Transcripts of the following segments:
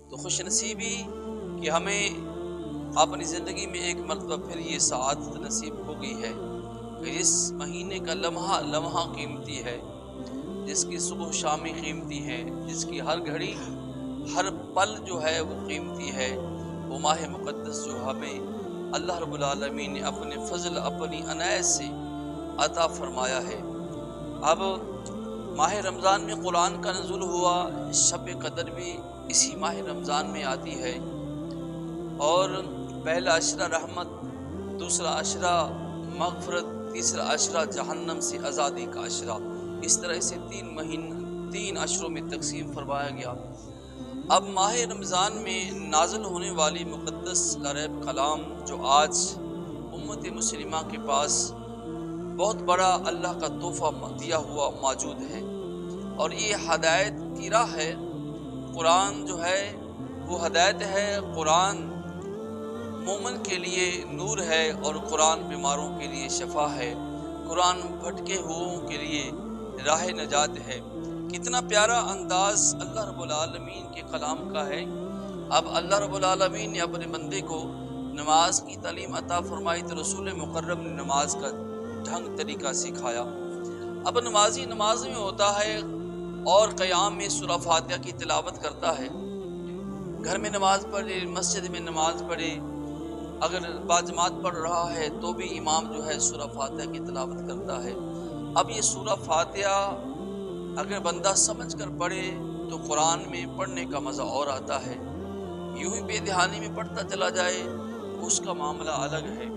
تو خوش نصیبی کہ ہمیں اپنی زندگی میں ایک مرتبہ پھر یہ سعادت نصیب ہو گئی ہے کہ جس مہینے کا لمحہ لمحہ قیمتی ہے، جس کی صبح شامی قیمتی ہے، جس کی ہر گھڑی ہر پل جو ہے وہ قیمتی ہے، وہ ماہ مقدس جو ہمیں اللہ رب العالمین نے اپنے فضل اپنی عنایت سے عطا فرمایا ہے۔ اب ماہ رمضان میں قرآن کا نزول ہوا، شب قدر بھی اسی ماہ رمضان میں آتی ہے، اور پہلا عشرہ رحمت، دوسرا عشرہ مغفرت، تیسرا عشرہ جہنم سے آزادی کا عشرہ، اس طرح سے 3 عشروں میں تقسیم فرمایا گیا۔ اب ماہ رمضان میں نازل ہونے والی مقدس لاریب کلام جو آج امت مسلمہ کے پاس بہت بڑا اللہ کا تحفہ دیا ہوا موجود ہے، اور یہ ہدایت کی راہ ہے۔ قرآن جو ہے وہ ہدایت ہے، قرآن مومن کے لیے نور ہے، اور قرآن بیماروں کے لیے شفا ہے، قرآن بھٹکے ہوئوں کے لیے راہ نجات ہے۔ کتنا پیارا انداز اللہ رب العالمین کے کلام کا ہے۔ اب اللہ رب العالمین نے اپنے بندے کو نماز کی تعلیم عطا فرمائی تو رسول مکرم نے نماز کا ڈھنگ طریقہ سکھایا۔ اب نمازی نماز میں ہوتا ہے اور قیام میں سورہ فاتحہ کی تلاوت کرتا ہے، گھر میں نماز پڑھے، مسجد میں نماز پڑھے، اگر باجماعت پڑھ رہا ہے تو بھی امام جو ہے سورہ فاتحہ کی تلاوت کرتا ہے۔ اب یہ سورہ فاتحہ اگر بندہ سمجھ کر پڑھے تو قرآن میں پڑھنے کا مزہ اور آتا ہے، یوں ہی بے دھیانی میں پڑھتا چلا جائے اس کا معاملہ الگ ہے۔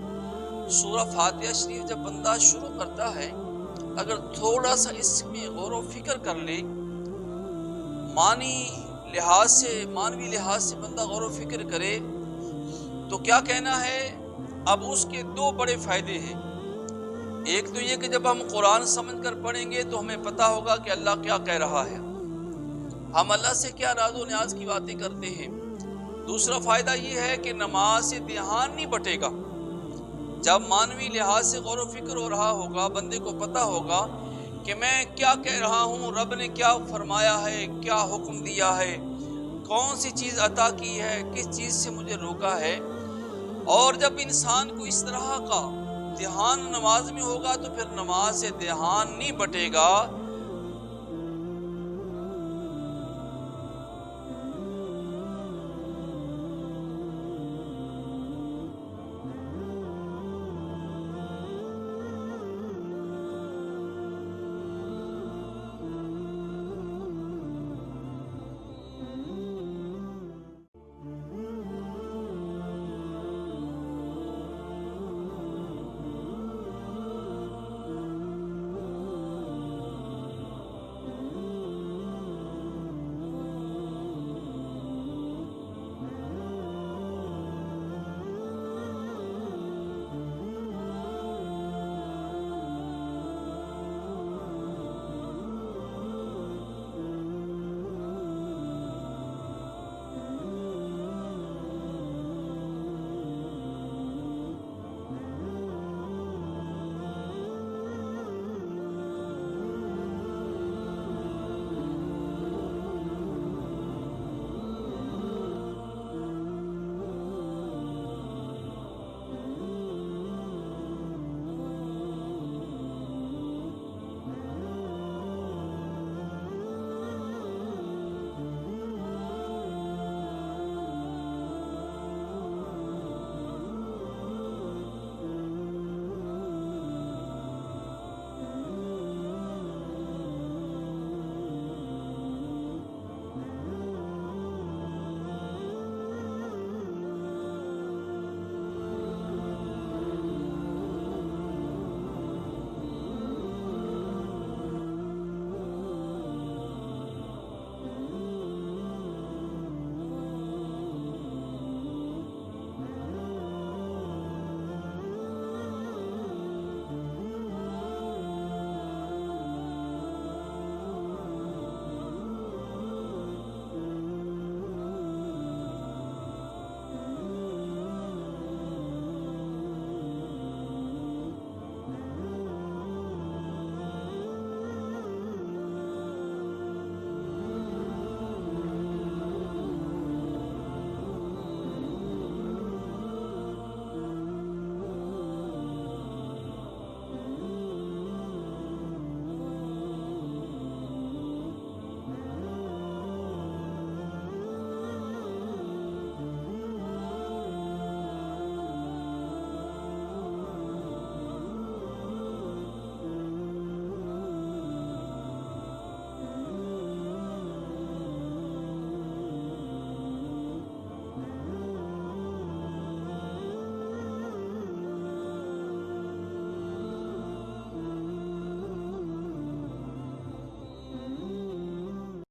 سورہ فاتحہ شریف جب بندہ شروع کرتا ہے، اگر تھوڑا سا اس میں غور و فکر کر لے، معنوی لحاظ سے بندہ غور و فکر کرے تو کیا کہنا ہے؟ اب اس کے 2 بڑے فائدے ہیں۔ ایک تو یہ کہ جب ہم قرآن سمجھ کر پڑھیں گے تو ہمیں پتہ ہوگا کہ اللہ کیا کہہ رہا ہے، ہم اللہ سے کیا راز و نیاز کی باتیں کرتے ہیں۔ دوسرا فائدہ یہ ہے کہ نماز سے دھیان نہیں بٹے گا۔ جب معنوی لحاظ سے غور و فکر ہو رہا ہوگا، بندے کو پتہ ہوگا کہ میں کیا کہہ رہا ہوں، رب نے کیا فرمایا ہے، کیا حکم دیا ہے، کون سی چیز عطا کی ہے، کس چیز سے مجھے روکا ہے۔ اور جب انسان کو اس طرح کا دھیان نماز میں ہوگا تو پھر نماز سے دھیان نہیں بٹے گا،